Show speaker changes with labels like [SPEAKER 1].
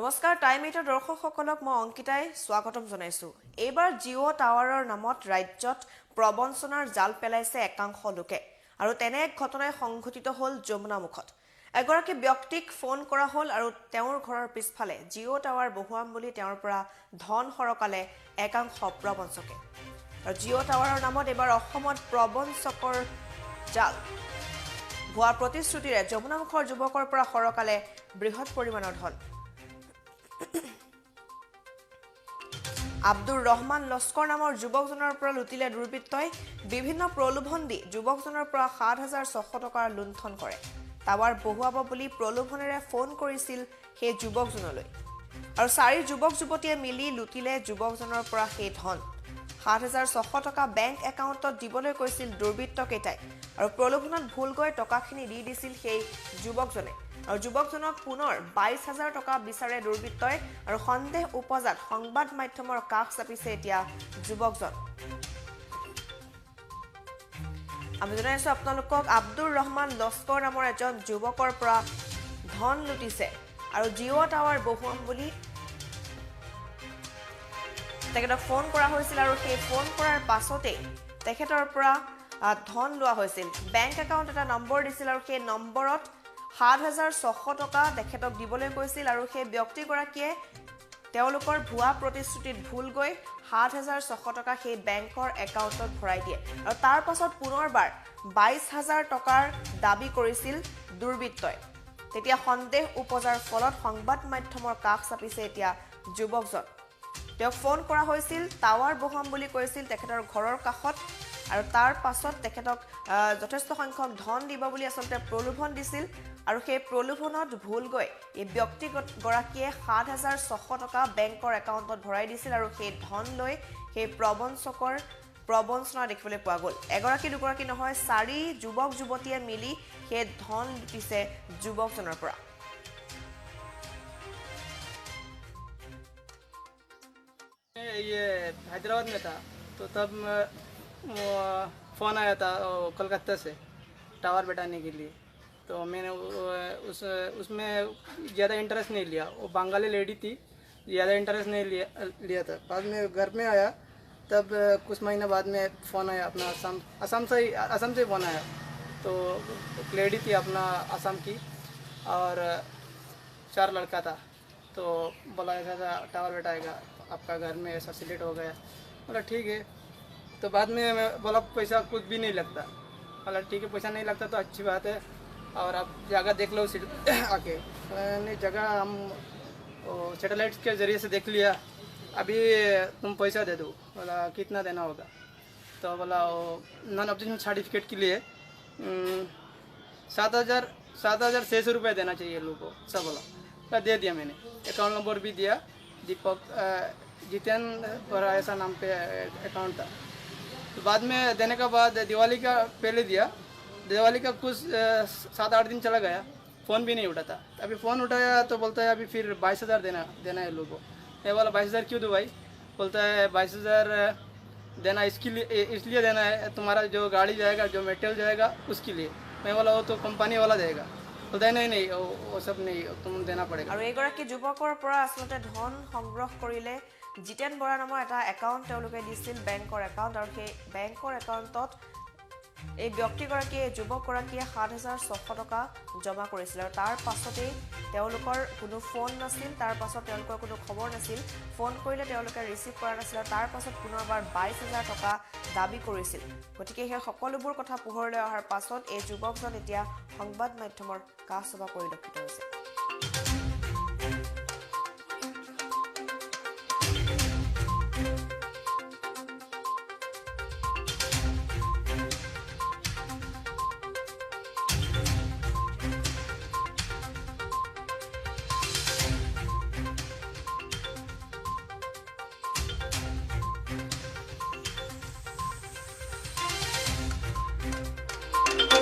[SPEAKER 1] নমস্কাৰ টাইম 8 দৰ্শকসকলক মই অংকিতাই স্বাগতম জনাইছো। এইবাৰ জিঅ' টাৱাৰৰ নামত ৰাজ্যত প্ৰবঞ্চনাৰ জাল পেলাইছে একাংশ লোকে আৰু তেনে এক ঘটনাই সংঘটিত হ'ল যমুনামুখত। এগৰাকী ব্যক্তিক ফোন কৰা হ'ল আৰু তেওঁৰ ঘৰৰ পিছফালে জিঅ' টাৱাৰ বহুৱাম বুলি তেওঁৰ পৰা ধন সৰকালে একাংশ প্ৰবঞ্চকে। আৰু জিঅ' টাৱাৰৰ নামত এইবাৰ অসমত প্ৰবঞ্চকৰ জাল। ভুৱা প্ৰতিশ্ৰুতিৰে যমুনামুখৰ যুৱকৰ পৰা সৰকালে বৃহৎ পৰিমাণৰ ধন। আব্দুৰ ৰহমান লস্কৰ নামৰ যুৱকজনৰ পৰা লুটিলে দুৰ্বৃত্তই। বিভিন্ন প্ৰলোভন দি যুৱকজনৰ পৰা ৭,৬০০ টকাৰ লুণ্ঠন কৰে। টাৱাৰ বহুৱাব বুলি প্ৰলোভনেৰে ফোন কৰিছিল সেই যুৱকজনলৈ আৰু 4 যুৱক যুৱতীয়ে মিলি লুটিলে যুৱকজনৰ পৰা সেই ধন। ৭,৬০০ টকা বেংক একাউণ্টত দিবলৈ কৈছিল দুৰ্বৃত্তকেইটাই আৰু প্ৰলোভনত ভুলকৈ টকাখিনি দি দিছিল সেই যুৱকজনে। আৰু যুৱকজনক পুনৰ ২২,০০০ টকা বিচাৰে দুৰ্বৃত্তই আৰু সন্দেহ উপজাত সংবাদ মাধ্যমৰ কাষ চাপিছে এতিয়া যুৱকজন। আমি জনাইছো আপোনালোকক আব্দুৰ ৰহমান লস্কৰ নামৰ এজন যুৱকৰ পৰা ধন লুটিছে আৰু জিঅ' টাৱাৰ বহুৱাম বুলি তেখেতক ফোন কৰা হৈছিল আৰু সেই ফোন কৰাৰ পাছতেই তেখেতৰ পৰা ধন লোৱা হৈছিল। বেংক একাউণ্ট এটা নম্বৰ দিছিল আৰু সেই নম্বৰত ৭,৬০০ টকা তেখেতক দিবলৈ কৈছিল আৰু সেই ব্যক্তিগৰাকীয়ে তেওঁলোকৰ ভুৱা প্ৰতিশ্ৰুতিত ভুল গৈ ৭,৬০০ টকা সেই বেংকৰ একাউণ্টত ভৰাই দিয়ে আৰু তাৰ পাছত পুনৰবাৰ ২২,০০০ টকাৰ দাবী কৰিছিল দুৰ্বৃত্তই। তেতিয়া সন্দেহ উপজাৰ ফলত সংবাদ মাধ্যমৰ কাষ চাপিছে এতিয়া যুৱকজন। তেওঁক ফোন কৰা হৈছিল, টাৱাৰ বহুৱাম বুলি কৈছিল তেখেতৰ ঘৰৰ কাষত আৰু তাৰ পাছত তেখেতক যথেষ্ট সংখ্যক ধন দিব বুলি আচলতে প্ৰলোভন দিছিল আৰু সেই প্ৰলোভনত ভুল গৈ এই ব্যক্তিগৰাকীয়ে ৭,৬০০ টকা বেংকৰ একাউণ্টত ভৰাই দিছিল আৰু সেই ধন লৈ সেই প্ৰবঞ্চনা দেখিবলৈ পোৱা গ'ল। এগৰাকী দুগৰাকী নহয়, 4 যুৱক যুৱতীয়ে মিলি সেই ধন লুটিছে যুৱকজনৰ পৰা।
[SPEAKER 2] ये हैदराबाद में था तो तब फ़ोन आया था कोलकाता से टावर बैठाने के लिए। तो मैंने उसमें ज़्यादा इंटरेस्ट नहीं लिया। वो बंगाली लेडी थी, ज़्यादा इंटरेस्ट नहीं लिया था। बाद में घर में आया तब कुछ महीने बाद में फ़ोन आया अपना असम से फ़ोन आया। तो एक लेडी थी अपना असम की और 4 लड़का था। तो बोला ऐसा था टावर बैठाएगा, आपका घर में ऐसा सिलेक्ट हो गया। बोला ठीक है। तो बाद में मैं बोला पैसा कुछ भी नहीं लगता। बोला ठीक है, पैसा नहीं लगता तो अच्छी बात है और आप जगह देख लो आके। नहीं, जगह हम सैटेलाइट के ज़रिए से देख लिया, अभी तुम पैसा दे दो। बोला कितना देना होगा? तो बोला नॉन ऑब्जेक्शन सर्टिफिकेट के लिए 7,600 रुपये देना चाहिए लोगों को। सब बोला दे दिया मैंने। अकाउंट नंबर भी दिया, दीपक जितेंद्र ऐसा नाम पे अकाउंट था। तो बाद में देने के बाद दिवाली का पहले दिया, दिवाली का कुछ 7-8 दिन चला गया, फ़ोन भी नहीं उठाता। अभी फ़ोन उठाया तो बोलता है अभी फिर 22,000 देना है लोगों को। मैं बोला 22,000 क्यों दूँ भाई? बोलता है 22,000 देना इसलिए देना है, तुम्हारा जो गाड़ी जाएगा, जो मेटेरियल जाएगा उसके लिए। मैं बोला वो तो कंपनी वाला देगा। बोलता है नहीं वो सब नहीं, तुम देना पड़ेगा।
[SPEAKER 1] আৰু এগৰাকী যুৱকৰ পৰা আচলতে ধন সংগ্ৰহ কৰিলে জিতেন বৰা নামৰ এটা একাউণ্ট তেওঁলোকে দিছিল, বেংকৰ একাউণ্ট, আৰু সেই বেংকৰ একাউণ্টত এই ব্যক্তিগৰাকীয়ে যুৱকগৰাকীয়ে ৭,৬০০ টকা জমা কৰিছিল আৰু তাৰ পাছতেই তেওঁলোকৰ কোনো ফোন নাছিল, তাৰ পাছত তেওঁলোকৰ কোনো খবৰ নাছিল। ফোন কৰিলে তেওঁলোকে ৰিচিভ কৰা নাছিল আৰু তাৰ পাছত পুনৰবাৰ ২২,০০০ টকা দাবী কৰিছিল। গতিকে সেই সকলোবোৰ কথা পোহৰলৈ অহাৰ পাছত এই যুৱকজন এতিয়া সংবাদ মাধ্যমৰ কাষ চপা পৰিলক্ষিত হৈছে।